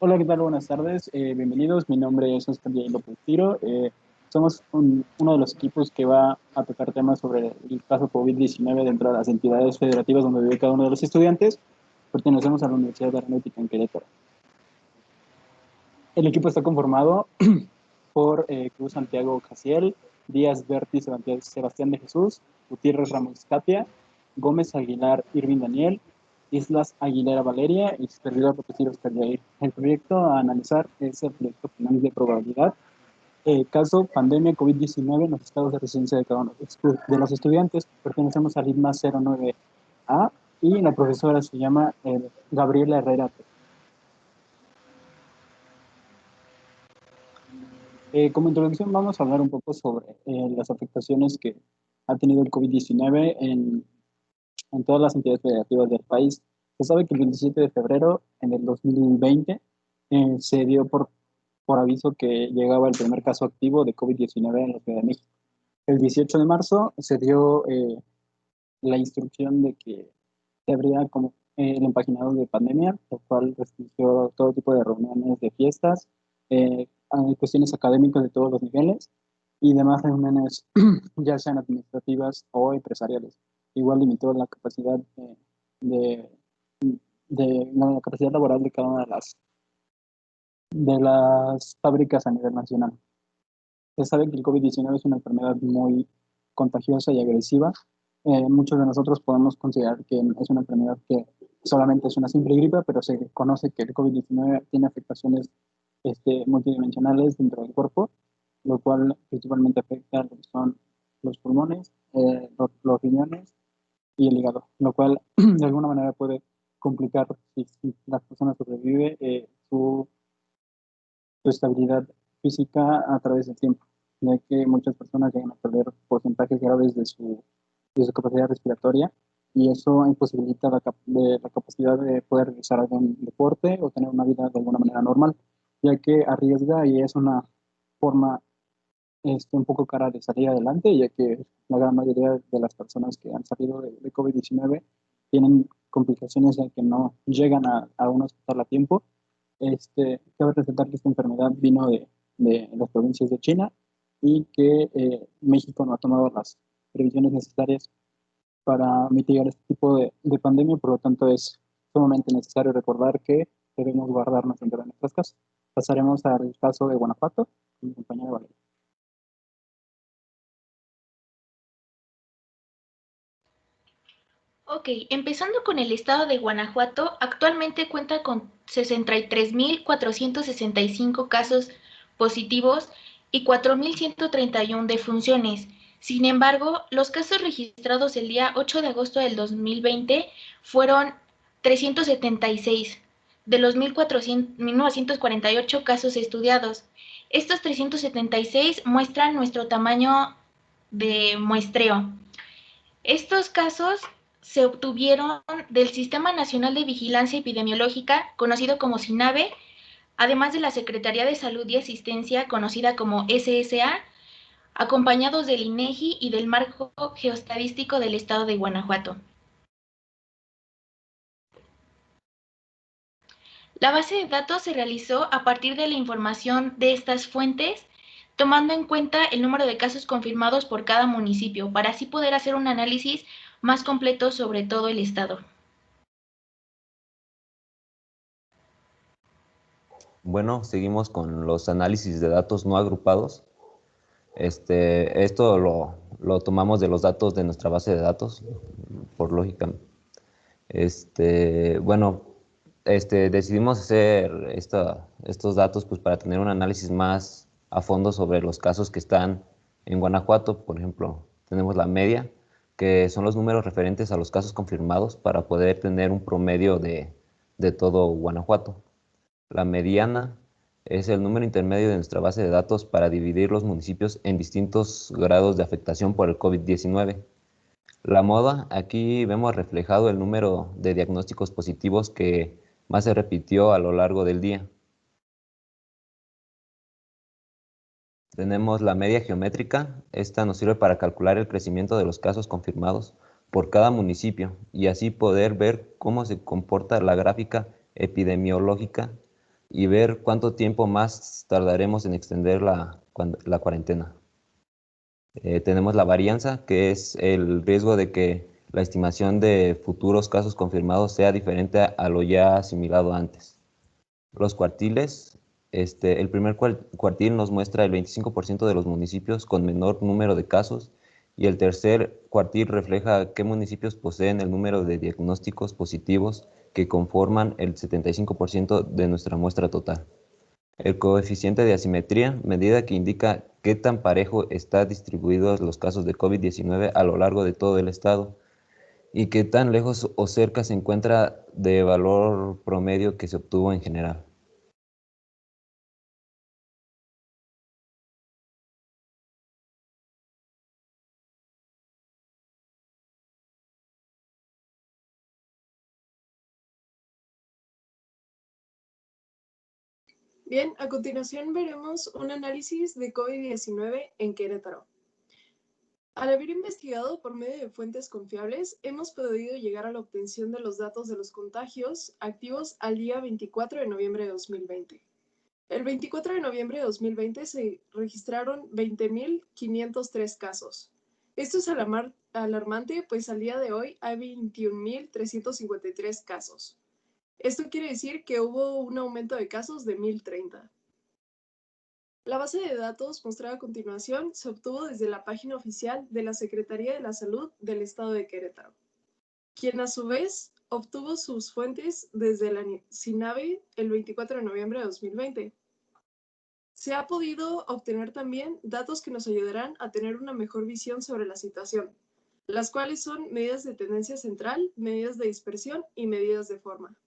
Hola, ¿qué tal? Buenas tardes. Bienvenidos. Mi nombre es Oscar Yair López Tiro. Somos uno de los equipos que va a tocar temas sobre el caso COVID-19 dentro de las entidades federativas donde vive cada uno de los estudiantes. Pertenecemos a la Universidad de Aeronáutica en Querétaro. El equipo está conformado por Cruz Santiago Caciel, Díaz Berti Sebastián de Jesús, Gutiérrez Ramos Katia, Gómez Aguilar Irving Daniel, Islas Aguilera Valeria y su servidor López Oscar Yair. El proyecto a analizar es el proyecto final de probabilidad, caso pandemia COVID-19 en los estados de residencia de cada uno de los estudiantes. Pertenecemos al ITMA 09A y la profesora se llama Gabriela Herrera. Como introducción vamos a hablar un poco sobre las afectaciones que ha tenido el COVID-19 en todas las entidades federativas del país. Se sabe que el 27 de febrero en el 2020 se dio por aviso que llegaba el primer caso activo de COVID-19 en la Ciudad de México. El 18 de marzo se dio la instrucción de que se abría como el empaginado de pandemia, lo cual restringió todo tipo de reuniones, de fiestas, cuestiones académicas de todos los niveles y demás reuniones, ya sean administrativas o empresariales. Igual limitó la capacidad de, la capacidad laboral de cada una de las fábricas a nivel nacional. Se sabe que el COVID-19 es una enfermedad muy contagiosa y agresiva. Muchos de nosotros podemos considerar que es una enfermedad que solamente es una simple gripe, pero se conoce que el COVID-19 tiene afectaciones multidimensionales dentro del cuerpo, lo cual principalmente afecta a lo que son los pulmones, los riñones y el hígado, lo cual de alguna manera puede complicar si la persona sobrevive su estabilidad física a través del tiempo, ya que muchas personas llegan a perder porcentajes graves de su capacidad respiratoria y eso imposibilita la capacidad de poder realizar algún deporte o tener una vida de alguna manera normal, ya que arriesga y es una forma un poco cara de salir adelante, ya que la gran mayoría de las personas que han salido de COVID-19 tienen complicaciones ya que no llegan a un hospital a tiempo. Cabe resaltar que esta enfermedad vino de las provincias de China y que México no ha tomado las previsiones necesarias para mitigar este tipo de pandemia, por lo tanto es sumamente necesario recordar que debemos guardarnos dentro de nuestras casas. Pasaremos al caso de Guanajuato, con mi compañera Valeria. Ok, empezando con el estado de Guanajuato, actualmente cuenta con 63.465 casos positivos y 4.131 defunciones. Sin embargo, los casos registrados el día 8 de agosto del 2020 fueron 376 de los 1.948 casos estudiados. Estos 376 muestran nuestro tamaño de muestreo. Estos casos se obtuvieron del Sistema Nacional de Vigilancia Epidemiológica, conocido como SINAVE, además de la Secretaría de Salud y Asistencia, conocida como SSA, acompañados del INEGI y del Marco Geoestadístico del Estado de Guanajuato. La base de datos se realizó a partir de la información de estas fuentes, tomando en cuenta el número de casos confirmados por cada municipio, para así poder hacer un análisis más completo sobre todo el estado. Bueno, seguimos con los análisis de datos no agrupados. Esto lo tomamos de los datos de nuestra base de datos, por lógica. Decidimos hacer estos datos pues, para tener un análisis más a fondo sobre los casos que están en Guanajuato. Por ejemplo, tenemos la media, que son los números referentes a los casos confirmados para poder tener un promedio de todo Guanajuato. La mediana es el número intermedio de nuestra base de datos para dividir los municipios en distintos grados de afectación por el COVID-19. La moda, aquí vemos reflejado el número de diagnósticos positivos que más se repitió a lo largo del día. Tenemos la media geométrica, esta nos sirve para calcular el crecimiento de los casos confirmados por cada municipio y así poder ver cómo se comporta la gráfica epidemiológica y ver cuánto tiempo más tardaremos en extender la cuarentena. Tenemos la varianza, que es el riesgo de que la estimación de futuros casos confirmados sea diferente a lo ya asimilado antes. Los cuartiles, el primer cuartil nos muestra el 25% de los municipios con menor número de casos, y el tercer cuartil refleja qué municipios poseen el número de diagnósticos positivos que conforman el 75% de nuestra muestra total. El coeficiente de asimetría, medida que indica qué tan parejo están distribuidos los casos de COVID-19 a lo largo de todo el estado y qué tan lejos o cerca se encuentra de valor promedio que se obtuvo en general. Bien, a continuación veremos un análisis de COVID-19 en Querétaro. Al haber investigado por medio de fuentes confiables, hemos podido llegar a la obtención de los datos de los contagios activos al día 24 de noviembre de 2020. El 24 de noviembre de 2020 se registraron 20.503 casos. Esto es alarmante, pues al día de hoy hay 21.353 casos. Esto quiere decir que hubo un aumento de casos de 1.030. La base de datos mostrada a continuación se obtuvo desde la página oficial de la Secretaría de la Salud del Estado de Querétaro, quien a su vez obtuvo sus fuentes desde la CINAVE el 24 de noviembre de 2020. Se ha podido obtener también datos que nos ayudarán a tener una mejor visión sobre la situación, las cuales son medidas de tendencia central, medidas de dispersión y medidas de forma.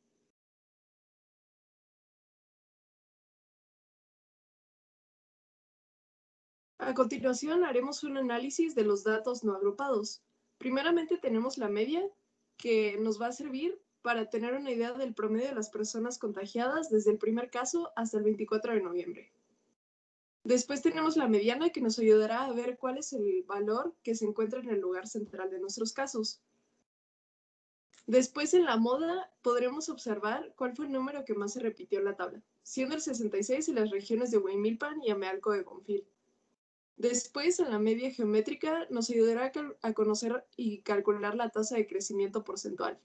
A continuación haremos un análisis de los datos no agrupados. Primeramente tenemos la media, que nos va a servir para tener una idea del promedio de las personas contagiadas desde el primer caso hasta el 24 de noviembre. Después tenemos la mediana, que nos ayudará a ver cuál es el valor que se encuentra en el lugar central de nuestros casos. Después, en la moda, podremos observar cuál fue el número que más se repitió en la tabla, siendo el 66 en las regiones de Huimilpan y Amealco de Bonfil. Después, en la media geométrica, nos ayudará a conocer y calcular la tasa de crecimiento porcentual.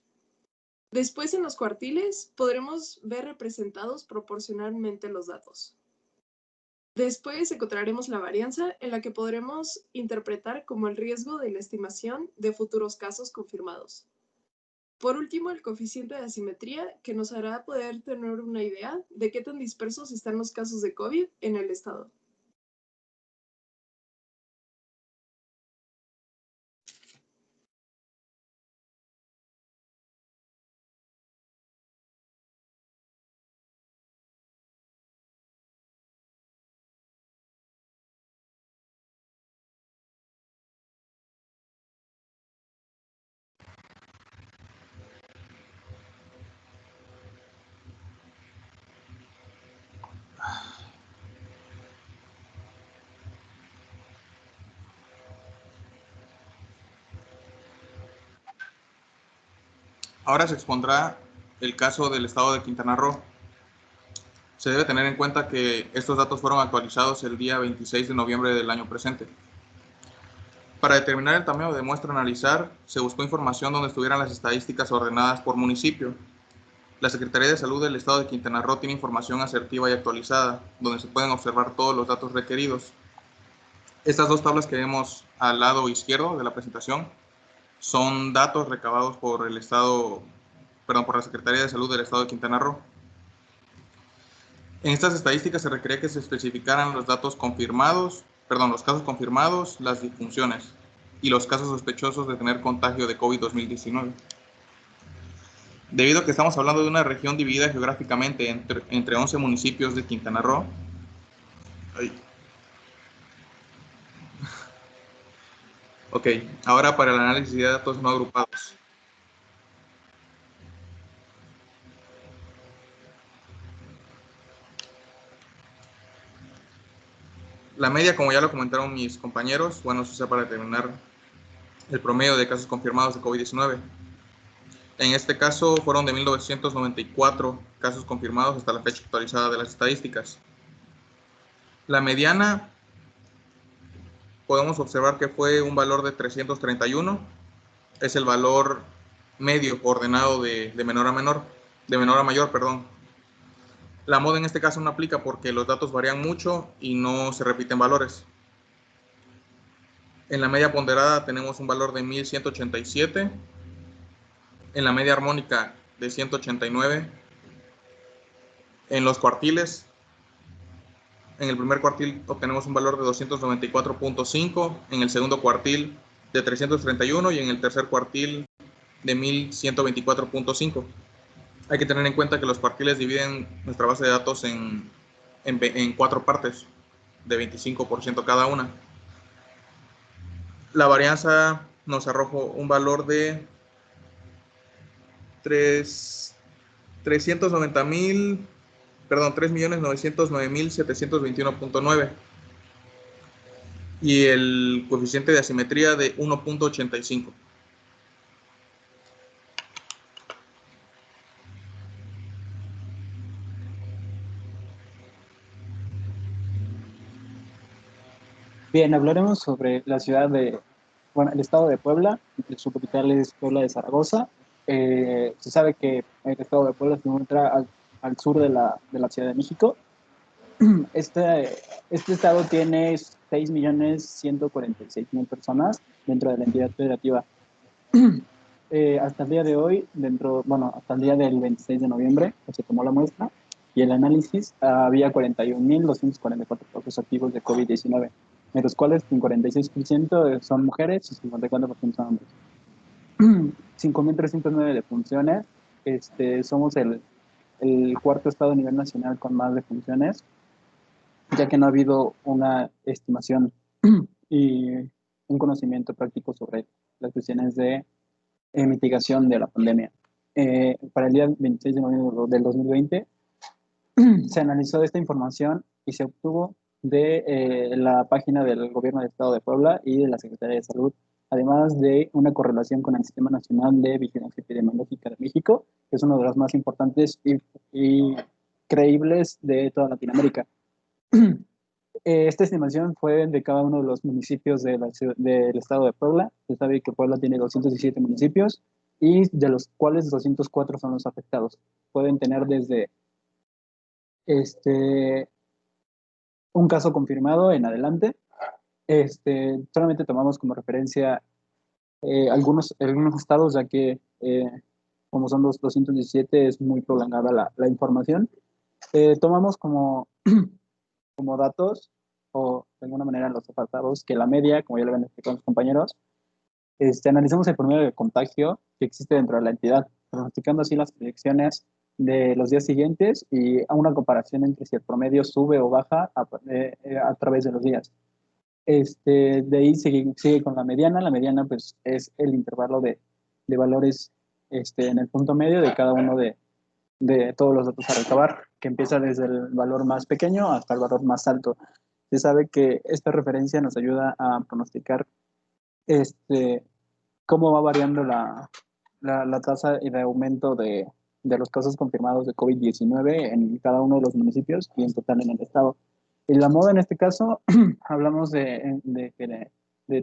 Después, en los cuartiles, podremos ver representados proporcionalmente los datos. Después encontraremos la varianza, en la que podremos interpretar como el riesgo de la estimación de futuros casos confirmados. Por último, el coeficiente de asimetría, que nos hará poder tener una idea de qué tan dispersos están los casos de COVID en el estado. Ahora se expondrá el caso del estado de Quintana Roo. Se debe tener en cuenta que estos datos fueron actualizados el día 26 de noviembre del año presente. Para determinar el tamaño de muestra a analizar, se buscó información donde estuvieran las estadísticas ordenadas por municipio. La Secretaría de Salud del estado de Quintana Roo tiene información asertiva y actualizada, donde se pueden observar todos los datos requeridos. Estas dos tablas que vemos al lado izquierdo de la presentación son datos recabados por la Secretaría de Salud del estado de Quintana Roo. En estas estadísticas se requería que se especificaran los casos confirmados, las difunciones y los casos sospechosos de tener contagio de COVID-2019. Debido a que estamos hablando de una región dividida geográficamente entre 11 municipios de Quintana Roo, Ok, ahora para el análisis de datos no agrupados. La media, como ya lo comentaron mis compañeros, se usa para determinar el promedio de casos confirmados de COVID-19. En este caso fueron de 1994 casos confirmados hasta la fecha actualizada de las estadísticas. La mediana podemos observar que fue un valor de 331, es el valor medio ordenado de menor a menor, de menor a mayor, perdón. La moda en este caso no aplica porque los datos varían mucho y no se repiten valores. En la media ponderada tenemos un valor de 1187, en la media armónica de 189, en los cuartiles, en el primer cuartil obtenemos un valor de 294.5, en el segundo cuartil de 331 y en el tercer cuartil de 1124.5. Hay que tener en cuenta que los cuartiles dividen nuestra base de datos en 4 partes de 25% cada una. La varianza nos arrojó un valor de 3.909.721.9 y el coeficiente de asimetría de 1.85. Bien, hablaremos sobre la ciudad el estado de Puebla. Su capital es Puebla de Zaragoza. Se sabe que el estado de Puebla se encuentra al sur de la Ciudad de México. Este estado tiene 6.146.000 personas dentro de la entidad federativa. Hasta el día de hoy, hasta el día del 26 de noviembre, que se tomó la muestra y el análisis, había 41.244 casos activos de COVID-19, de los cuales un 46% son mujeres y 54% son hombres. 5.309 defunciones. Somos el cuarto estado a nivel nacional con más defunciones, ya que no ha habido una estimación y un conocimiento práctico sobre las cuestiones de mitigación de la pandemia. Para el día 26 de noviembre del 2020 se analizó esta información y se obtuvo de la página del Gobierno del Estado de Puebla y de la Secretaría de Salud, además de una correlación con el Sistema Nacional de Vigilancia Epidemiológica de México, que es uno de los más importantes y creíbles de toda Latinoamérica. Esta estimación fue de cada uno de los municipios del estado de Puebla. Se sabe que Puebla tiene 217 municipios y de los cuales 204 son los afectados. Pueden tener desde un caso confirmado en adelante. Solamente tomamos como referencia algunos estados, ya que como son los 217 es muy prolongada la información. Tomamos como datos, o de alguna manera los apartados, que la media, como ya lo habían explicado los compañeros, analizamos el promedio de contagio que existe dentro de la entidad, pronosticando así las proyecciones de los días siguientes y a una comparación entre si el promedio sube o baja a través de los días. De ahí sigue con la mediana. La mediana pues es el intervalo de valores en el punto medio de cada uno de todos los datos a recabar, que empieza desde el valor más pequeño hasta el valor más alto. Se sabe que esta referencia nos ayuda a pronosticar cómo va variando la tasa de aumento de los casos confirmados de COVID-19 en cada uno de los municipios y en total en el estado. En la moda, en este caso, hablamos de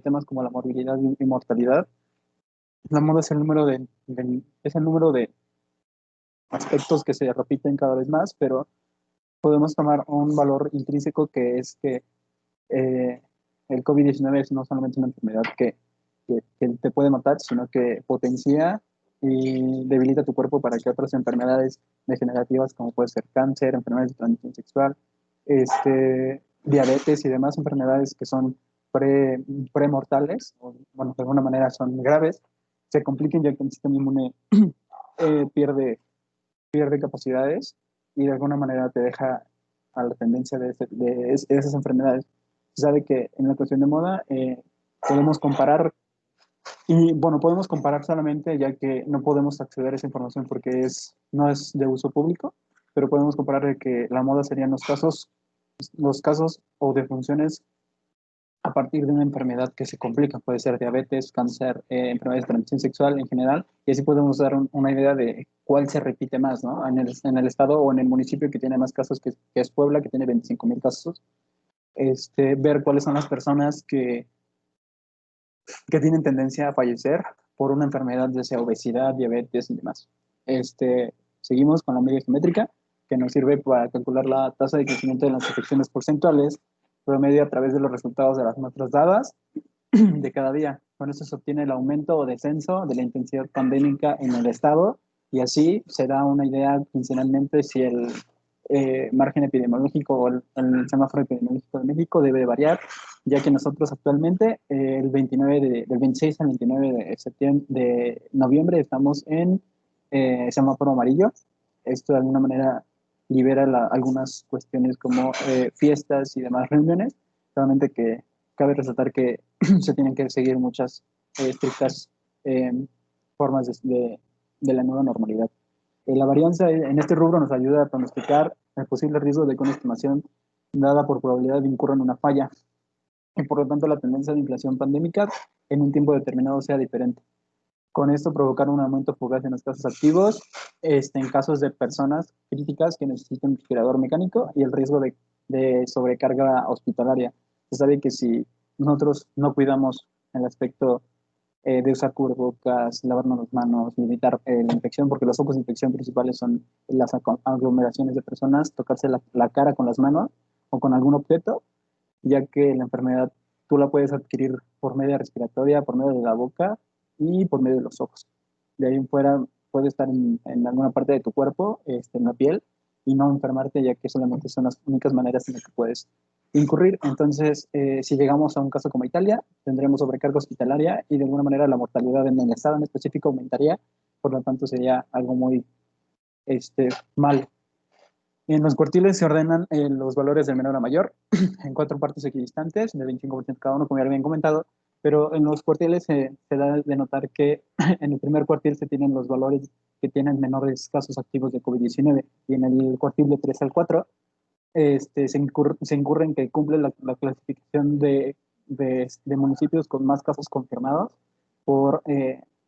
temas como la morbilidad y mortalidad. La moda es el número de aspectos que se repiten cada vez más, pero podemos tomar un valor intrínseco, que es que el COVID-19 es no solamente una enfermedad que te puede matar, sino que potencia y debilita tu cuerpo para que otras enfermedades degenerativas, como puede ser cáncer, enfermedades de transmisión sexual, diabetes y demás enfermedades que son premortales, o bueno, de alguna manera son graves, se compliquen, ya que el sistema inmune pierde capacidades y de alguna manera te deja a la tendencia de esas enfermedades. Se sabe que en la cuestión de moda podemos comparar, y bueno, podemos comparar solamente ya que no podemos acceder a esa información porque no es de uso público, pero podemos comparar de que la moda serían los casos o defunciones a partir de una enfermedad que se complica, puede ser diabetes, cáncer, enfermedades de transmisión sexual en general, y así podemos dar una idea de cuál se repite más, ¿no? En el estado o en el municipio que tiene más casos, que es Puebla, que tiene 25,000 casos, ver cuáles son las personas que tienen tendencia a fallecer por una enfermedad, ya sea obesidad, diabetes y demás. Seguimos con la media geométrica, que nos sirve para calcular la tasa de crecimiento de las infecciones porcentuales promedio a través de los resultados de las muestras dadas de cada día. Con esto se obtiene el aumento o descenso de la intensidad pandémica en el estado, y así se da una idea quincenalmente si el margen epidemiológico o el semáforo epidemiológico de México debe variar, ya que nosotros actualmente del 26 al 29 de noviembre estamos en semáforo amarillo. Esto de alguna manera libera algunas cuestiones como fiestas y demás reuniones, solamente que cabe resaltar que se tienen que seguir muchas estrictas formas de la nueva normalidad. La varianza en este rubro nos ayuda a pronosticar el posible riesgo de que una estimación dada por probabilidad incurra en una falla, y por lo tanto la tendencia de inflación pandémica en un tiempo determinado sea diferente. Con esto provocar un aumento fugaz en los casos activos, en casos de personas críticas que necesitan un respirador mecánico, y el riesgo de sobrecarga hospitalaria. Se sabe que si nosotros no cuidamos el aspecto de usar cubrebocas, lavarnos las manos, limitar la infección, porque los focos de infección principales son las aglomeraciones de personas, tocarse la cara con las manos o con algún objeto, ya que la enfermedad tú la puedes adquirir por medio respiratoria, por medio de la boca y por medio de los ojos. De ahí en fuera puede estar en alguna parte de tu cuerpo, en la piel, y no enfermarte, ya que solamente son las únicas maneras en las que puedes incurrir. Entonces, si llegamos a un caso como Italia, tendremos sobrecarga hospitalaria y de alguna manera la mortalidad en el estado en específico aumentaría, por lo tanto sería algo muy mal. En los cuartiles se ordenan los valores de menor a mayor en 4 partes equidistantes, de 25% cada uno, como ya habían comentado, pero en los cuartiles se da de notar que en el primer cuartil se tienen los valores que tienen menores casos activos de COVID-19, y en el cuartil de 3 al 4 se incurre en que cumple la clasificación de municipios con más casos confirmados por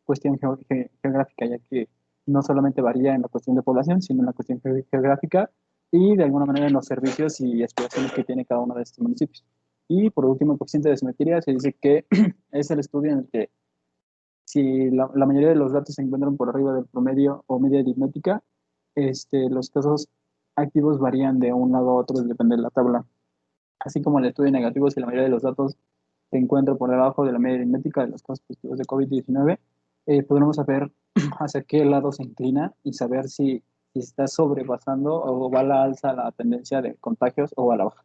cuestión geográfica, ya que no solamente varía en la cuestión de población, sino en la cuestión geográfica y de alguna manera en los servicios y aspiraciones que tiene cada uno de estos municipios. Y por último, el coeficiente de simetría se dice que es el estudio en el que si la mayoría de los datos se encuentran por arriba del promedio o media aritmética, los casos activos varían de un lado a otro, depende de la tabla. Así como el estudio negativo, si la mayoría de los datos se encuentra por debajo de la media aritmética de los casos positivos de COVID-19, podremos saber hacia qué lado se inclina y saber si está sobrepasando o va a la alza la tendencia de contagios o a la baja.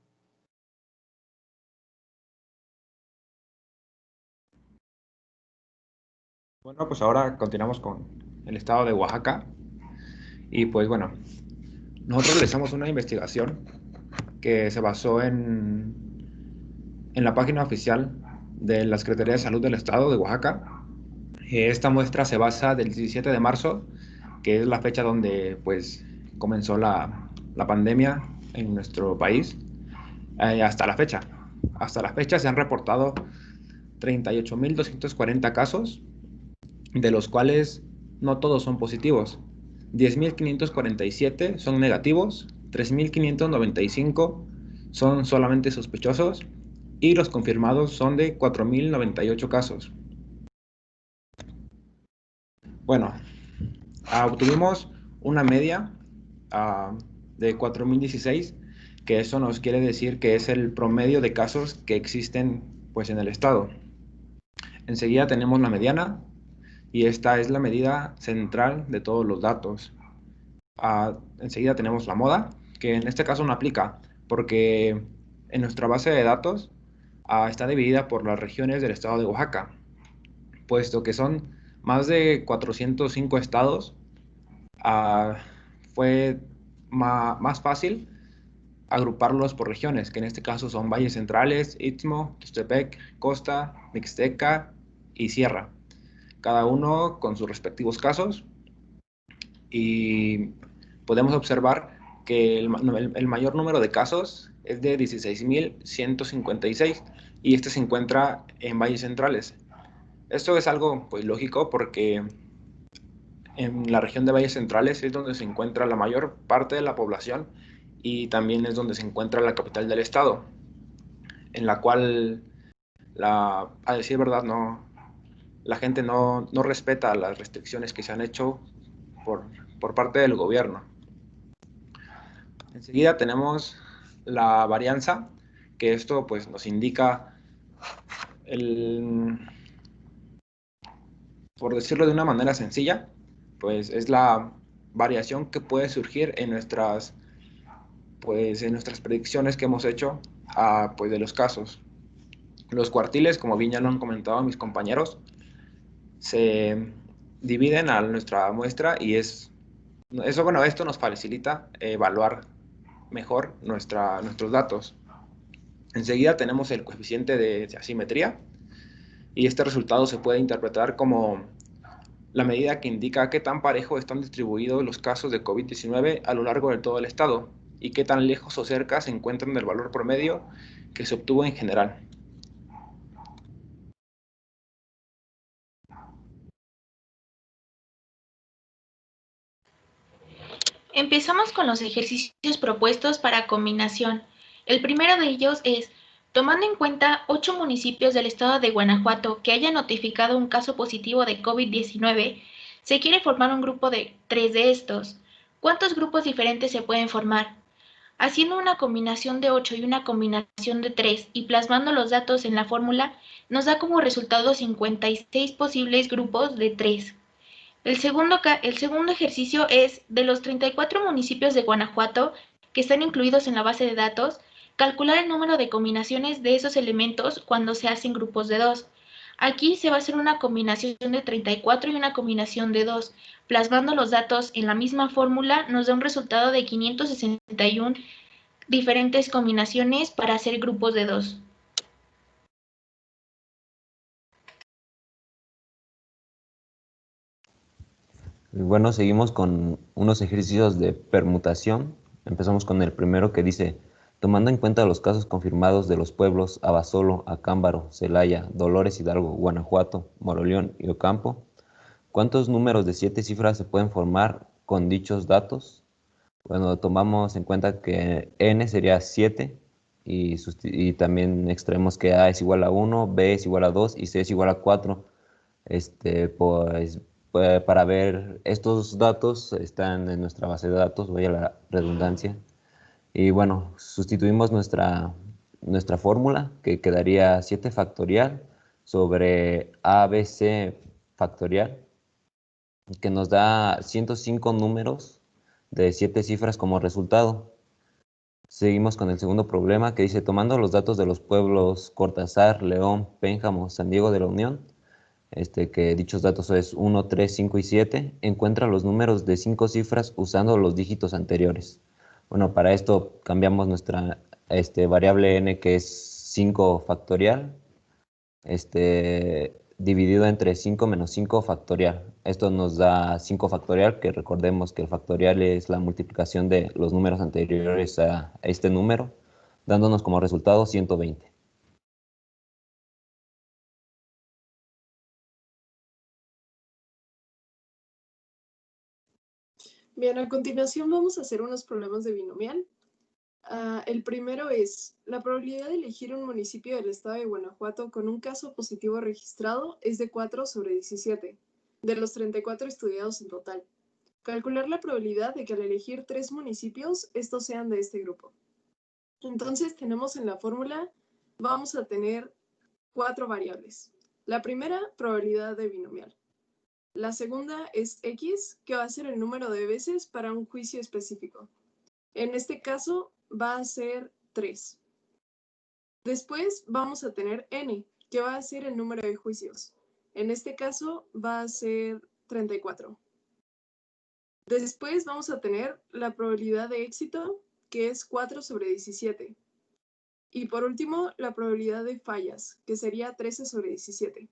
Bueno, pues ahora continuamos con el estado de Oaxaca. Y pues bueno, nosotros realizamos una investigación que se basó en la página oficial de la Secretaría de Salud del Estado de Oaxaca. Esta muestra se basa del 17 de marzo, que es la fecha donde pues comenzó la pandemia en nuestro país, hasta la fecha. Hasta la fecha se han reportado 38.240 casos, de los cuales no todos son positivos. 10.547 son negativos, 3.595 son solamente sospechosos y los confirmados son de 4.098 casos. Bueno, obtuvimos una media de 4.016, que eso nos quiere decir que es el promedio de casos que existen pues en el estado. Enseguida tenemos la mediana, y esta es la medida central de todos los datos. Enseguida tenemos la moda, que en este caso no aplica, porque en nuestra base de datos está dividida por las regiones del estado de Oaxaca, puesto que son más de 405 estados. Fue más fácil agruparlos por regiones, que en este caso son valles centrales, Istmo, Tuxtepec, Costa, Mixteca y Sierra, cada uno con sus respectivos casos. Y podemos observar que el mayor número de casos es de 16.156, y este se encuentra en valles centrales. Esto es algo pues lógico porque en la región de valles centrales es donde se encuentra la mayor parte de la población y también es donde se encuentra la capital del estado, en la cual, a decir verdad, la gente no respeta las restricciones que se han hecho por parte del gobierno. Enseguida tenemos la varianza, que esto pues nos indica por decirlo de una manera sencilla, pues es la variación que puede surgir en nuestras predicciones que hemos hecho pues de los casos. Los cuartiles, como bien ya lo han comentado mis compañeros, se dividen a nuestra muestra y esto nos facilita evaluar mejor nuestros datos. Enseguida tenemos el coeficiente de asimetría y este resultado se puede interpretar como la medida que indica qué tan parejo están distribuidos los casos de COVID-19 a lo largo de todo el estado y qué tan lejos o cerca se encuentran del valor promedio que se obtuvo en general. Empezamos con los ejercicios propuestos para combinación. El primero de ellos es, tomando en cuenta 8 municipios del estado de Guanajuato que hayan notificado un caso positivo de COVID-19, se quiere formar un grupo de 3 de estos. ¿Cuántos grupos diferentes se pueden formar? Haciendo una combinación de 8 y una combinación de 3 y plasmando los datos en la fórmula, nos da como resultado 56 posibles grupos de 3. El segundo ejercicio es, de los 34 municipios de Guanajuato que están incluidos en la base de datos, calcular el número de combinaciones de esos elementos cuando se hacen grupos de 2. Aquí se va a hacer una combinación de 34 y una combinación de 2. Plasmando los datos en la misma fórmula nos da un resultado de 561 diferentes combinaciones para hacer grupos de 2. Bueno, seguimos con unos ejercicios de permutación. Empezamos con el primero que dice, tomando en cuenta los casos confirmados de los pueblos Abasolo, Acámbaro, Celaya, Dolores Hidalgo, Guanajuato, Moroleón y Ocampo, ¿cuántos números de 7 cifras se pueden formar con dichos datos? Bueno, tomamos en cuenta que n sería 7 y también extraemos que a es igual a 1, b es igual a 2 y c es igual a 4. Pues para ver estos datos están en nuestra base de datos, vaya la redundancia. Y bueno, sustituimos nuestra fórmula, que quedaría 7 factorial sobre ABC factorial, que nos da 105 números de 7 cifras como resultado. Seguimos con el segundo problema que dice, tomando los datos de los pueblos Cortázar, León, Pénjamo, San Diego de la Unión, que dichos datos es 1, 3, 5 y 7, encuentra los números de 5 cifras usando los dígitos anteriores. Bueno, para esto cambiamos nuestra variable n, que es 5 factorial, dividido entre 5 menos 5 factorial. Esto nos da 5 factorial, que recordemos que el factorial es la multiplicación de los números anteriores a este número, dándonos como resultado 120. Bien, a continuación vamos a hacer unos problemas de binomial. El primero es, la probabilidad de elegir un municipio del estado de Guanajuato con un caso positivo registrado es de 4 sobre 17, de los 34 estudiados en total. Calcular la probabilidad de que al elegir 3 municipios, estos sean de este grupo. Entonces tenemos en la fórmula, vamos a tener 4 variables. La primera, probabilidad de binomial. La segunda es X, que va a ser el número de veces para un juicio específico. En este caso va a ser 3. Después vamos a tener N, que va a ser el número de juicios. En este caso va a ser 34. Después vamos a tener la probabilidad de éxito, que es 4 sobre 17. Y por último, la probabilidad de fallas, que sería 13 sobre 17.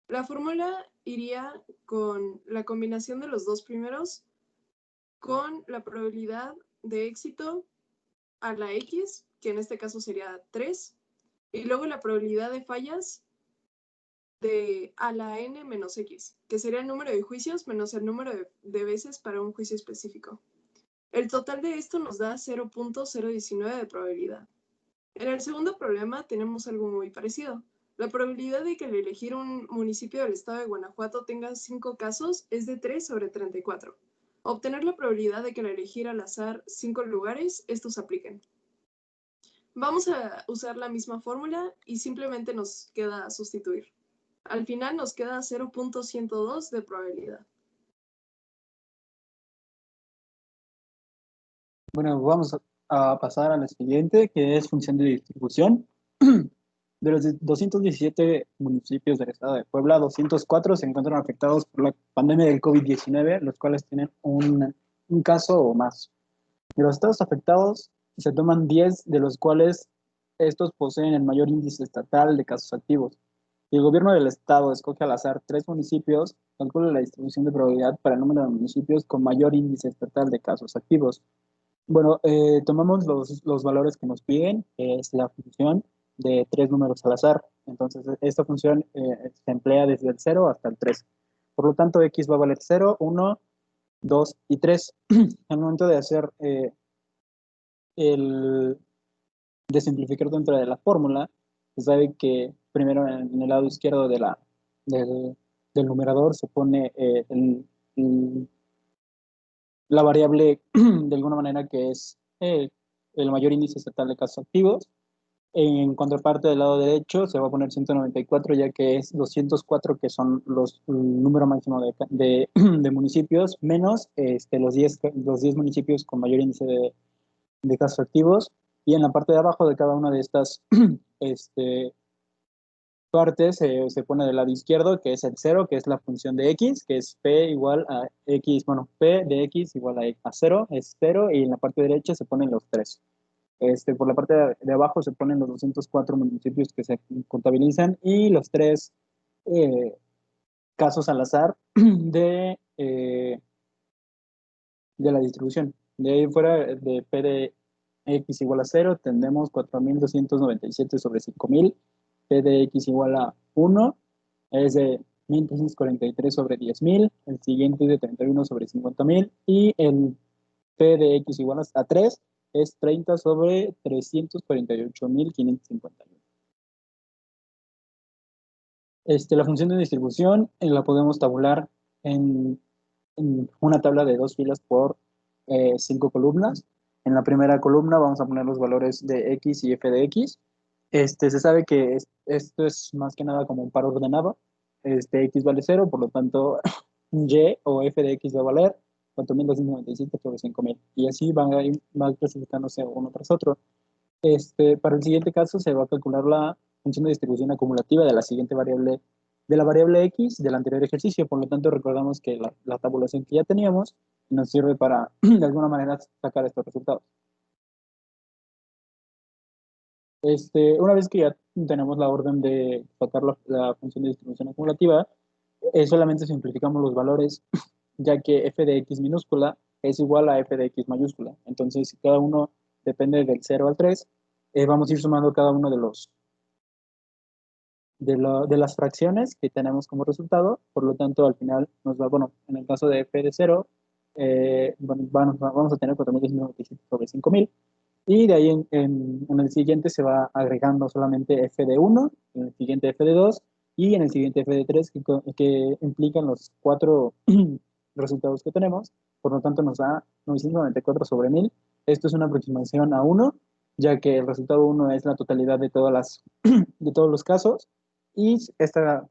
La fórmula iría con la combinación de los dos primeros con la probabilidad de éxito a la X, que en este caso sería 3, Y luego la probabilidad de fallas de a la n menos x, que sería el número de juicios menos el número de veces para un juicio específico. El total de esto nos da 0.019 de probabilidad. En el segundo problema tenemos algo muy parecido. La probabilidad de que al elegir un municipio del estado de Guanajuato tenga 5 casos es de 3 sobre 34. Obtener la probabilidad de que al elegir al azar 5 lugares, estos apliquen. Vamos a usar la misma fórmula y simplemente nos queda sustituir. Al final nos queda 0.102 de probabilidad. Bueno, vamos a pasar a la siguiente, que es función de distribución. De los 217 municipios del estado de Puebla, 204 se encuentran afectados por la pandemia del COVID-19, los cuales tienen un caso o más. De los estados afectados, se toman 10, de los cuales estos poseen el mayor índice estatal de casos activos. Si el gobierno del estado escoge al azar 3 municipios, calcula la distribución de probabilidad para el número de municipios con mayor índice estatal de casos activos. Bueno, tomamos los valores que nos piden, que es la función de 3 números al azar. Entonces, esta función se emplea desde el 0 hasta el 3. Por lo tanto, x va a valer 0, 1, 2 y 3. Al momento de hacer de simplificar dentro de la fórmula, se sabe que primero en el lado izquierdo del numerador se pone la variable de alguna manera que es el mayor índice estatal de casos activos. En contraparte del lado derecho se va a poner 194, ya que es 204 que son el número máximo de municipios, menos los 10 municipios con mayor índice de casos activos. Y en la parte de abajo de cada una de estas partes se pone del lado izquierdo, que es el 0, que es la función de x, que es p igual a x, bueno, p de x igual a 0, es 0, y en la parte derecha se ponen los 3. Por la parte de abajo se ponen los 204 municipios que se contabilizan y los 3 casos al azar de la distribución. De ahí fuera, de p de x igual a 0, tendremos 4.297 sobre 5.000. P de x igual a 1 es de 1.343 sobre 10.000. El siguiente es de 31 sobre 50.000. Y el P de x igual a 3 es 30 sobre 348.551. La función de distribución la podemos tabular en una tabla de 2 filas por 5 columnas. En la primera columna vamos a poner los valores de x y f de x. Se sabe que esto es más que nada como un par ordenado. X vale 0, por lo tanto, y o f de x va a valer 4.297 sobre 5.000. Y así van clasificándose uno tras otro. Para el siguiente caso se va a calcular la función de distribución acumulativa de la siguiente variable, de la variable x del anterior ejercicio. Por lo tanto, recordamos que la tabulación que ya teníamos nos sirve para, de alguna manera, sacar estos resultados. Una vez que ya tenemos la orden de sacar la función de distribución acumulativa, solamente simplificamos los valores, ya que f de x minúscula es igual a f de x mayúscula. Entonces, si cada uno depende del 0 al 3, vamos a ir sumando cada uno de las fracciones que tenemos como resultado. Por lo tanto, al final nos va, bueno, en el caso de f de 0, vamos a tener 4.297 sobre 5.000. Y de ahí en el siguiente se va agregando solamente f de 1, en el siguiente f de 2 y en el siguiente f de 3 que implican los 4 resultados que tenemos. Por lo tanto nos da 994 sobre 1000. Esto es una aproximación a 1, ya que el resultado 1 es la totalidad de todos los casos. Y esta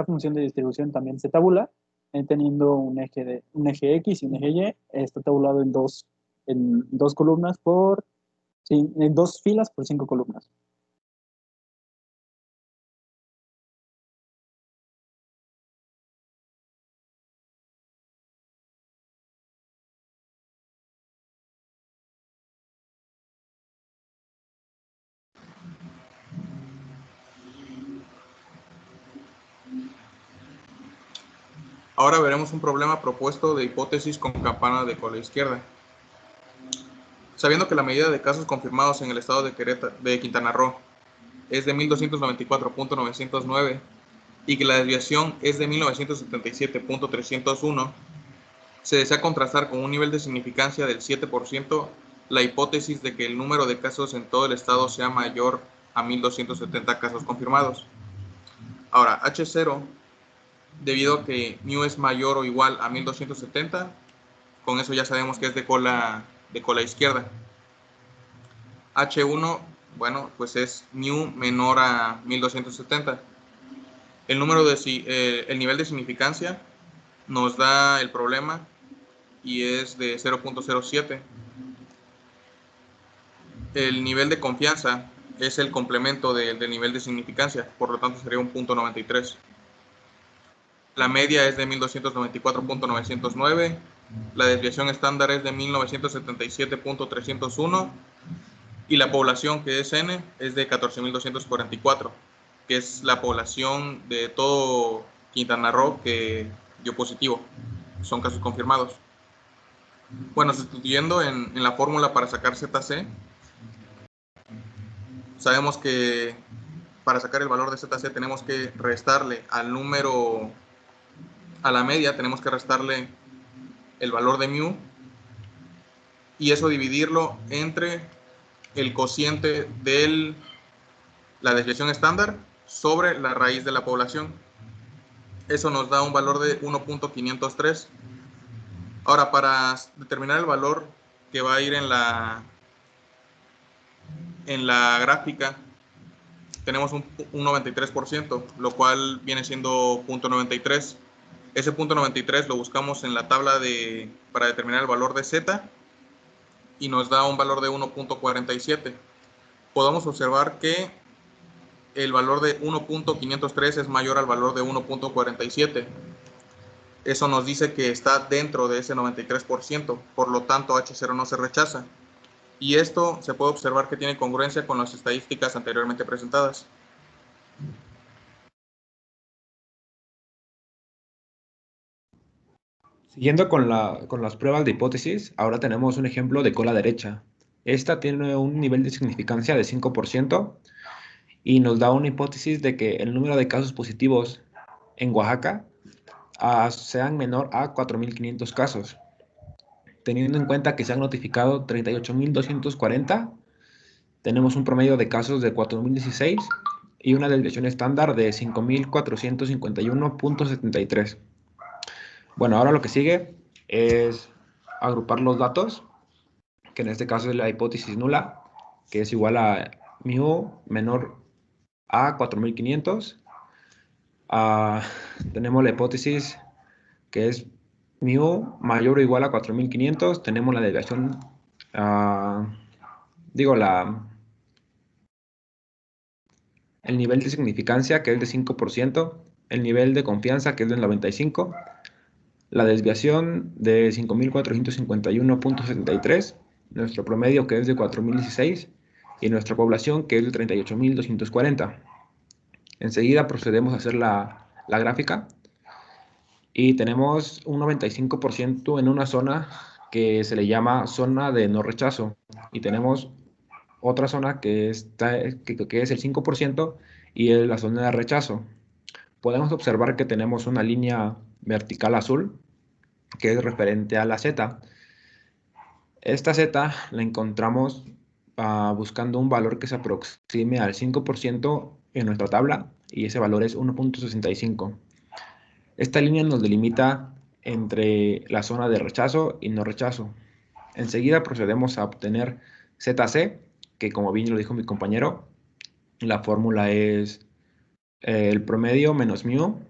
función de distribución también se tabula teniendo un eje X y un eje Y. Está tabulado en dos columnas en 2 filas por 5 columnas. Ahora veremos un problema propuesto de hipótesis con campana de cola izquierda. Sabiendo que la medida de casos confirmados en el estado de Quintana Roo es de 1294.909 y que la desviación es de 1977.301, se desea contrastar con un nivel de significancia del 7% la hipótesis de que el número de casos en todo el estado sea mayor a 1270 casos confirmados. Ahora, H0, debido a que mu es mayor o igual a 1270, con eso ya sabemos que es de cola izquierda. H1, bueno, pues es mu menor a 1270. El nivel de significancia nos da el problema y es de 0.07. El nivel de confianza es el complemento del nivel de significancia, por lo tanto sería un 0.93. La media es de 1294.909, la desviación estándar es de 1977.301 y la población, que es N, es de 14.244, que es la población de todo Quintana Roo que dio positivo. Son casos confirmados. Bueno, sustituyendo en la fórmula para sacar ZC, sabemos que para sacar el valor de ZC tenemos que restarle al número, a la media, tenemos que restarle el valor de mu y eso dividirlo entre el cociente de la desviación estándar sobre la raíz de la población. Eso nos da un valor de 1.503. Ahora, para determinar el valor que va a ir en la gráfica, tenemos un 93%, lo cual viene siendo 0.93. Ese 0.93 lo buscamos en la tabla para determinar el valor de Z y nos da un valor de 1.47. Podemos observar que el valor de 1.503 es mayor al valor de 1.47. Eso nos dice que está dentro de ese 93%, por lo tanto H0 no se rechaza. Y esto se puede observar que tiene congruencia con las estadísticas anteriormente presentadas. Siguiendo con las pruebas de hipótesis, ahora tenemos un ejemplo de cola derecha. Esta tiene un nivel de significancia de 5% y nos da una hipótesis de que el número de casos positivos en Oaxaca sean menor a 4.500 casos. Teniendo en cuenta que se han notificado 38.240, tenemos un promedio de casos de 4.016 y una desviación estándar de 5.451.73. Bueno, ahora lo que sigue es agrupar los datos, que en este caso es la hipótesis nula, que es igual a mu menor a 4.500. Tenemos la hipótesis que es mu mayor o igual a 4.500. Tenemos la desviación, el nivel de significancia, que es de 5%, el nivel de confianza, que es del 95%, la desviación de 5.451.73, nuestro promedio, que es de 4.016, y nuestra población, que es de 38.240. Enseguida procedemos a hacer la gráfica y tenemos un 95% en una zona que se le llama zona de no rechazo y tenemos otra zona que es el 5% y es la zona de rechazo. Podemos observar que tenemos una línea vertical azul que es referente a la Z. Esta Z la encontramos buscando un valor que se aproxime al 5% en nuestra tabla y ese valor es 1.65. Esta línea nos delimita entre la zona de rechazo y no rechazo. Enseguida procedemos a obtener ZC, que como bien lo dijo mi compañero, la fórmula es el promedio menos mu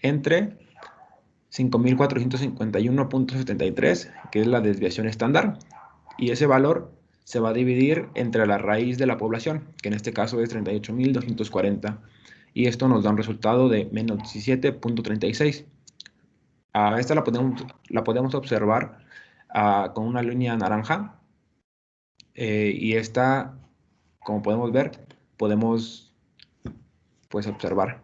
entre 5.451.73, que es la desviación estándar, y ese valor se va a dividir entre la raíz de la población, que en este caso es 38.240, y esto nos da un resultado de menos 17.36. Esta la podemos observar con una línea naranja, y esta, como podemos ver, podemos observar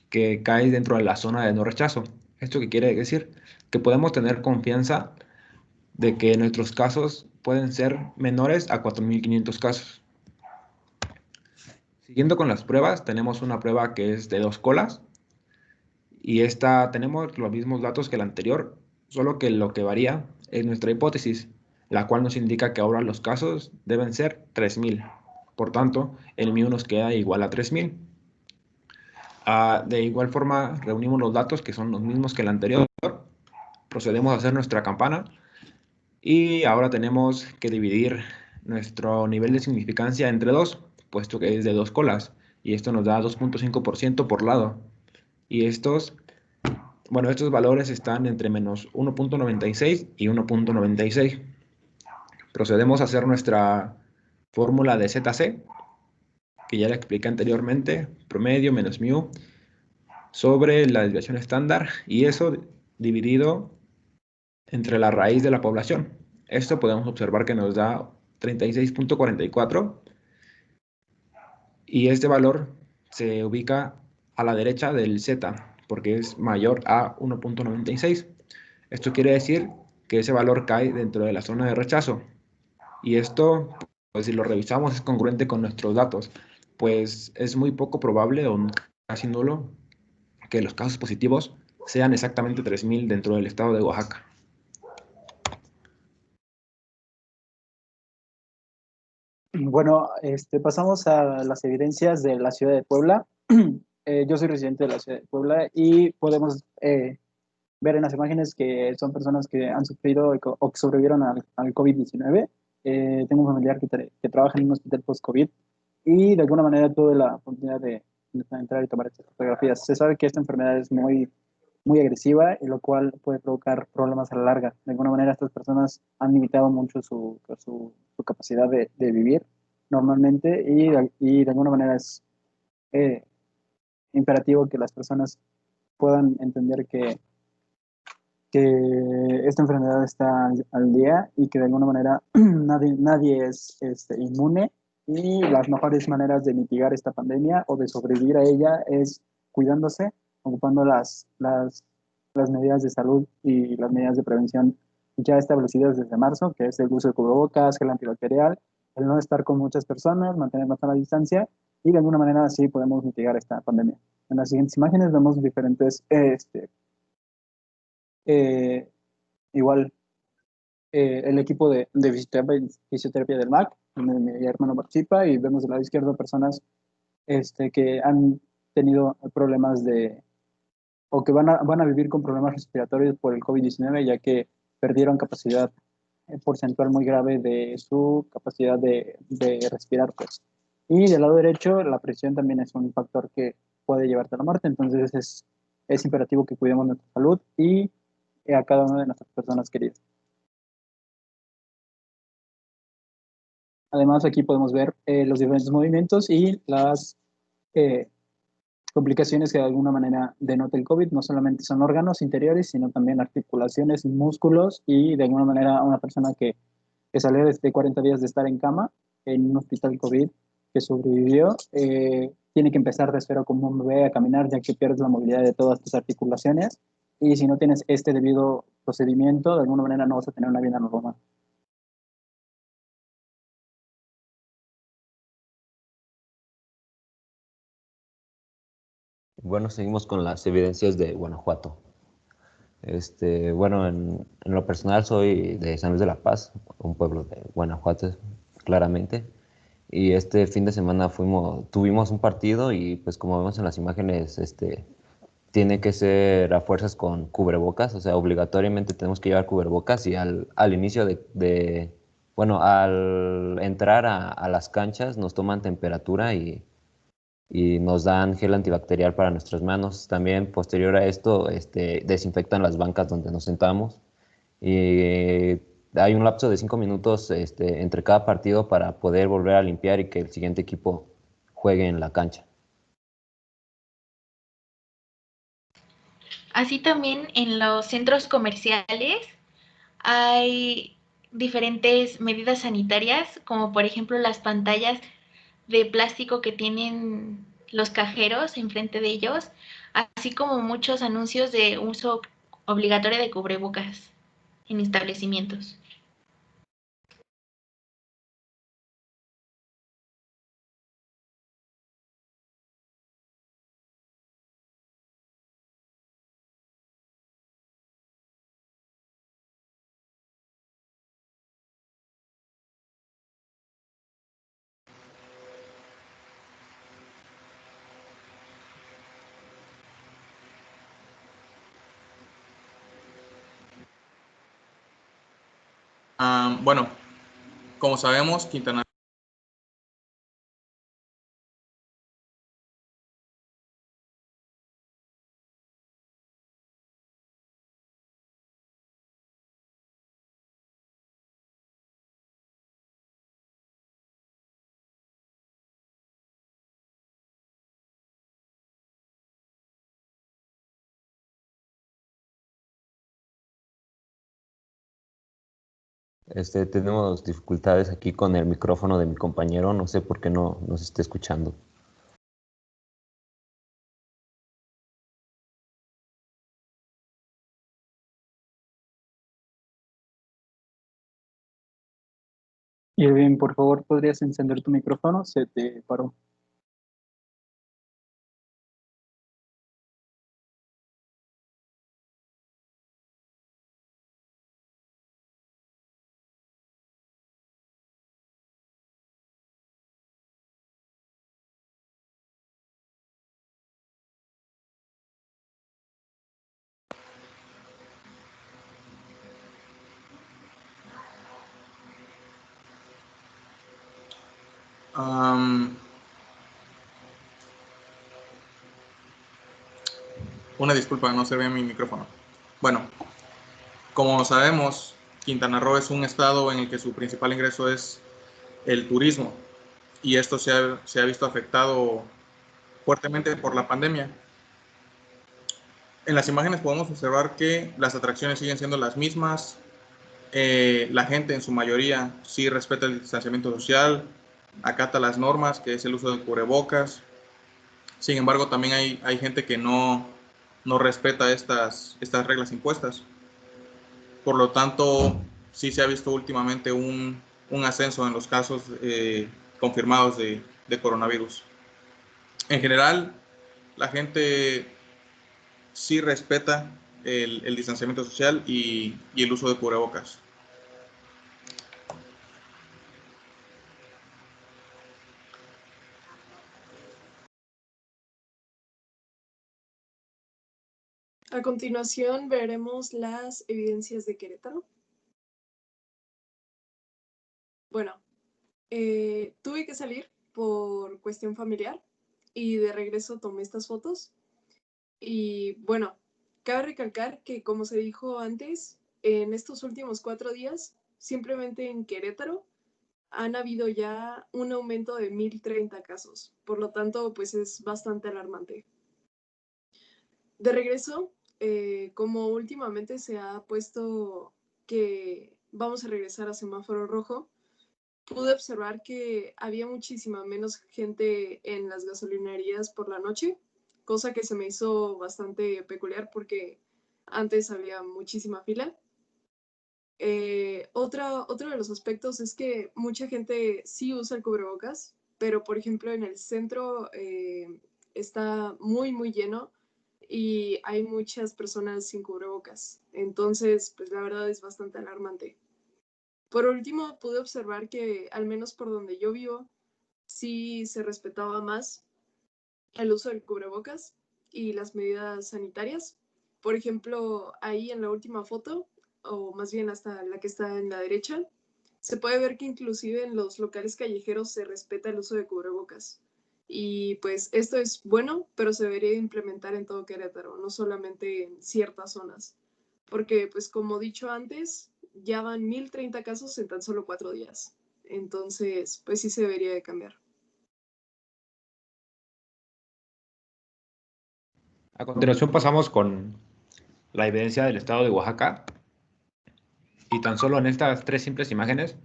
que cae dentro de la zona de no rechazo. ¿Esto qué quiere decir? Que podemos tener confianza de que nuestros casos pueden ser menores a 4.500 casos. Siguiendo con las pruebas, tenemos una prueba que es de 2 colas y esta tenemos los mismos datos que la anterior, solo que lo que varía es nuestra hipótesis, la cual nos indica que ahora los casos deben ser 3000. Por tanto, el mu nos queda igual a 3000. De igual forma, reunimos los datos que son los mismos que el anterior, procedemos a hacer nuestra campana y ahora tenemos que dividir nuestro nivel de significancia entre 2, puesto que es de 2 colas, y esto nos da 2.5% por lado. Y estos valores están entre menos 1.96 y 1.96. Procedemos a hacer nuestra fórmula de ZC, que ya la expliqué anteriormente, promedio menos mu sobre la desviación estándar, y eso dividido entre la raíz de la población. Esto podemos observar que nos da 36.44 y este valor se ubica a la derecha del Z porque es mayor a 1.96. Esto quiere decir que ese valor cae dentro de la zona de rechazo y esto, pues si lo revisamos, es congruente con nuestros datos, pues es muy poco probable o casi nulo que los casos positivos sean exactamente 3000 dentro del estado de Oaxaca. Bueno, pasamos a las evidencias de la ciudad de Puebla. Yo soy residente de la ciudad de Puebla y podemos ver en las imágenes que son personas que han sufrido o que sobrevivieron al COVID-19. Tengo un familiar que trabaja en un hospital post-COVID y de alguna manera tuve la oportunidad de entrar y tomar estas fotografías. Se sabe que esta enfermedad es muy agresiva y lo cual puede provocar problemas a la larga. De alguna manera estas personas han limitado mucho su capacidad de vivir normalmente y de alguna manera es eh, imperativo que las personas puedan entender que esta enfermedad está al día y que de alguna manera nadie es inmune y las mejores maneras de mitigar esta pandemia o de sobrevivir a ella es cuidándose, ocupando las medidas de salud y las medidas de prevención ya establecidas desde marzo, que es el uso de cubrebocas, gel antibacterial, el no estar con muchas personas, mantenernos a la distancia y de alguna manera así podemos mitigar esta pandemia. En las siguientes imágenes vemos diferentes eh, igual el equipo de fisioterapia del MAC, donde mi hermano participa, y vemos del lado izquierdo personas que han tenido problemas o que van a vivir con problemas respiratorios por el COVID-19, ya que perdieron capacidad porcentual muy grave de su capacidad de respirar, pues. Y del lado derecho, la presión también es un factor que puede llevarte a la muerte, entonces es imperativo que cuidemos nuestra salud y a cada una de nuestras personas queridas. Además, aquí podemos ver los diferentes movimientos y las eh, complicaciones que de alguna manera denota el COVID. No solamente son órganos interiores, sino también articulaciones, músculos y de alguna manera una persona que salió desde 40 días de estar en cama en un hospital COVID que sobrevivió, tiene que empezar de cero como un bebé a caminar ya que pierdes la movilidad de todas tus articulaciones y si no tienes este debido procedimiento, de alguna manera no vas a tener una vida normal. Bueno, seguimos con las evidencias de Guanajuato. Bueno, en lo personal soy de San Luis de la Paz, un pueblo de Guanajuato, claramente. Y este fin de semana tuvimos un partido y pues como vemos en las imágenes, tiene que ser a fuerzas con cubrebocas, o sea, obligatoriamente tenemos que llevar cubrebocas y al inicio bueno, al entrar a las canchas nos toman temperatura y nos dan gel antibacterial para nuestras manos. También, posterior a esto, desinfectan las bancas donde nos sentamos. Y hay un lapso de 5 minutos entre cada partido para poder volver a limpiar y que el siguiente equipo juegue en la cancha. Así también en los centros comerciales hay diferentes medidas sanitarias, como por ejemplo las pantallas de plástico que tienen los cajeros enfrente de ellos, así como muchos anuncios de uso obligatorio de cubrebocas en establecimientos. Bueno, como sabemos, Quintana Tenemos dificultades aquí con el micrófono de mi compañero, no sé por qué no nos esté escuchando. Irving, por favor, ¿podrías encender tu micrófono? Se te paró. Una disculpa, no se ve mi micrófono. Bueno, como sabemos, Quintana Roo es un estado en el que su principal ingreso es el turismo y esto se ha visto afectado fuertemente por la pandemia. En las imágenes podemos observar que las atracciones siguen siendo las mismas. La gente en su mayoría sí respeta el distanciamiento social, acata las normas, que es el uso de cubrebocas. Sin embargo, también hay gente que no respeta estas reglas impuestas. Por lo tanto, sí se ha visto últimamente un ascenso en los casos confirmados de coronavirus. En general, la gente sí respeta el distanciamiento social y el uso de cubrebocas. A continuación veremos las evidencias de Querétaro. Bueno, tuve que salir por cuestión familiar y de regreso tomé estas fotos. Y bueno, cabe recalcar que, como se dijo antes, en estos últimos 4 días, simplemente en Querétaro, han habido ya un aumento de 1,030 casos. Por lo tanto, pues es bastante alarmante. De regreso, como últimamente se ha puesto que vamos a regresar a semáforo rojo, pude observar que había muchísima menos gente en las gasolinerías por la noche, cosa que se me hizo bastante peculiar porque antes había muchísima fila. Otro de los aspectos es que mucha gente sí usa el cubrebocas, pero por ejemplo en el centro está muy, muy lleno y hay muchas personas sin cubrebocas. Entonces, pues la verdad es bastante alarmante. Por último, pude observar que, al menos por donde yo vivo, sí se respetaba más el uso del cubrebocas y las medidas sanitarias. Por ejemplo, ahí en la última foto, o más bien hasta la que está en la derecha, se puede ver que inclusive en los locales callejeros se respeta el uso de cubrebocas. Y pues esto es bueno, pero se debería implementar en todo Querétaro, no solamente en ciertas zonas. Porque, pues como dicho antes, ya van 1,030 casos en tan solo 4 días. Entonces, pues sí se debería de cambiar. A continuación pasamos con la evidencia del estado de Oaxaca. Y tan solo en estas 3 simples imágenes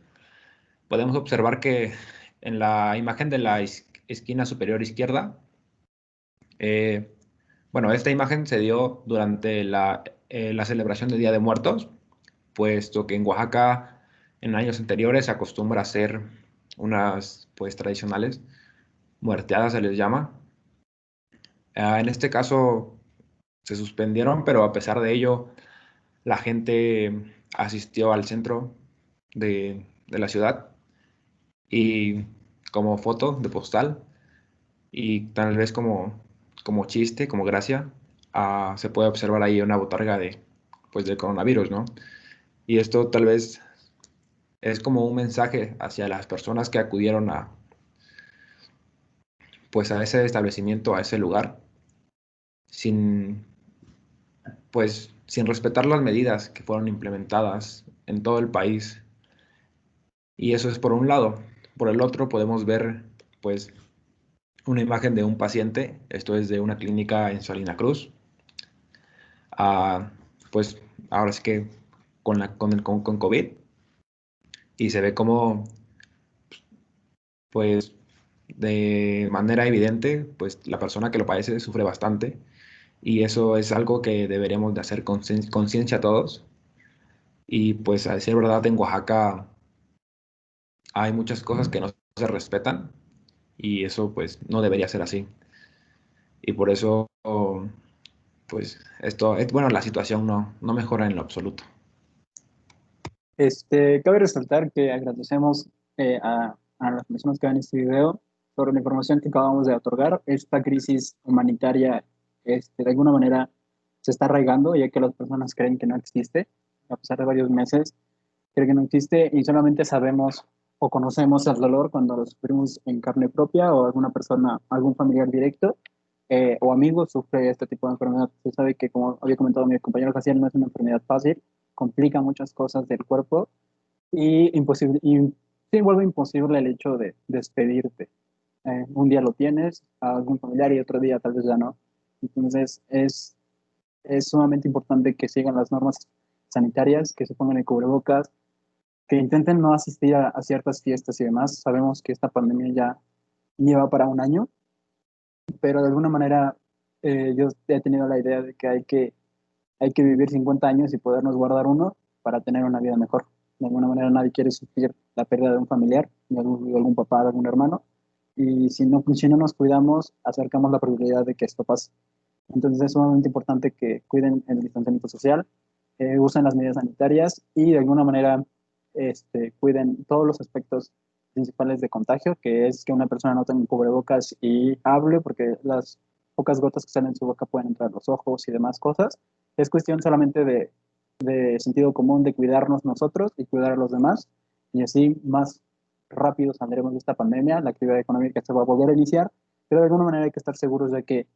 podemos observar que en la imagen de la esquina superior izquierda, bueno, esta imagen se dio durante la celebración del Día de Muertos, puesto que en Oaxaca en años anteriores se acostumbra a hacer unas pues tradicionales muerteadas, se les llama. En este caso se suspendieron, pero a pesar de ello la gente asistió al centro de la ciudad y como foto de postal y tal vez como chiste, como gracia, se puede observar ahí una botarga de, pues, del coronavirus, ¿no? Y esto tal vez es como un mensaje hacia las personas que acudieron pues a ese establecimiento, a ese lugar, sin, sin respetar las medidas que fueron implementadas en todo el país. Y eso es por un lado. Por el otro podemos ver pues una imagen de un paciente, esto es de una clínica en Salina Cruz. Pues ahora sí que con COVID, y se ve como pues de manera evidente pues la persona que lo padece sufre bastante, y eso es algo que deberíamos de hacer conciencia todos. Y pues a decir verdad, en Oaxaca hay muchas cosas que no se respetan, y eso pues no debería ser así. Y por eso pues esto, bueno, la situación no mejora en lo absoluto. Cabe resaltar que agradecemos a las personas que ven este video sobre la información que acabamos de otorgar. Esta crisis humanitaria, de alguna manera, se está arraigando, ya que las personas creen que no existe. A pesar de varios meses, creen que no existe y solamente sabemos o conocemos el dolor cuando lo sufrimos en carne propia o alguna persona, algún familiar directo o amigo sufre este tipo de enfermedad. Se sabe que, como había comentado mi compañero Jaciel, no es una enfermedad fácil, complica muchas cosas del cuerpo y sí vuelve imposible el hecho de despedirte. Un día lo tienes a algún familiar y otro día tal vez ya no. Entonces es sumamente importante que sigan las normas sanitarias, que se pongan el cubrebocas, que intenten no asistir a ciertas fiestas y demás. Sabemos que esta pandemia ya lleva para un año, pero de alguna manera yo he tenido la idea de que hay que vivir 50 años y podernos guardar uno para tener una vida mejor. De alguna manera nadie quiere sufrir la pérdida de un familiar, de algún papá, de algún hermano, y si no nos cuidamos, acercamos la probabilidad de que esto pase. Entonces es sumamente importante que cuiden el distanciamiento social, usen las medidas sanitarias y de alguna manera cuiden todos los aspectos principales de contagio, que es que una persona no tenga cubrebocas y hable, porque las pocas gotas que salen en su boca pueden entrar a los ojos y demás cosas. Es cuestión solamente de sentido común, de cuidarnos nosotros y cuidar a los demás, y así más rápido saldremos de esta pandemia, la actividad económica se va a volver a iniciar, pero de alguna manera hay que estar seguros de que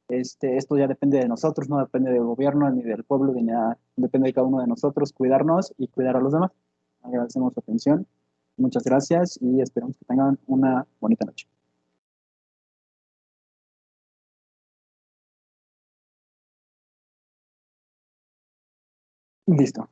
esto ya depende de nosotros, no depende del gobierno ni del pueblo, ni nada, depende de cada uno de nosotros cuidarnos y cuidar a los demás. Agradecemos su atención, muchas gracias y esperamos que tengan una bonita noche. Listo.